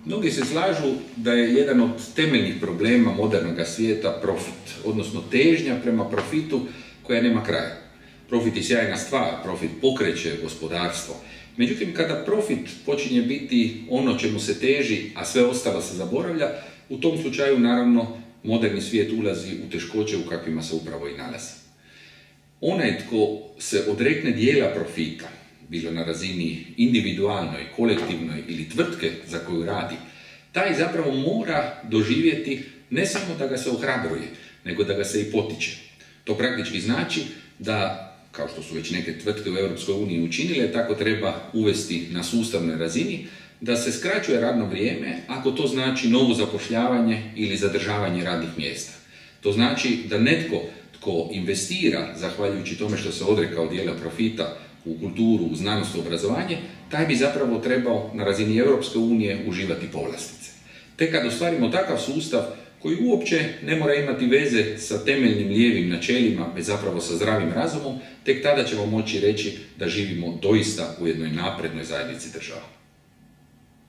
Mnogi se slažu da je jedan od temeljnih problema modernog svijeta profit, odnosno težnja prema profitu koja nema kraja. Profit je sjajna stvar, profit pokreće gospodarstvo. Međutim, kada profit počinje biti ono čemu se teži, a sve ostalo se zaboravlja, u tom slučaju, naravno, moderni svijet ulazi u teškoće u kakvima se upravo i nalazi. Onaj tko se odrekne dijela profita, bilo na razini individualnoj, kolektivnoj ili tvrtke za koju radi, taj zapravo mora doživjeti ne samo da ga se ohrabruje, nego da ga se i potiče. To praktički znači da, kao što su već neke tvrtke u EU učinile, tako treba uvesti na sustavnoj razini, da se skraćuje radno vrijeme ako to znači novo zapošljavanje ili zadržavanje radnih mjesta. To znači da netko tko investira, zahvaljujući tome što se odrekao dijela profita u kulturu, u znanost, u obrazovanje, taj bi zapravo trebao na razini Europske unije uživati povlastice. Tek kad ostvarimo takav sustav koji uopće ne mora imati veze sa temeljnim lijevim načelima, već zapravo sa zdravim razumom, tek tada ćemo moći reći da živimo doista u jednoj naprednoj zajednici država.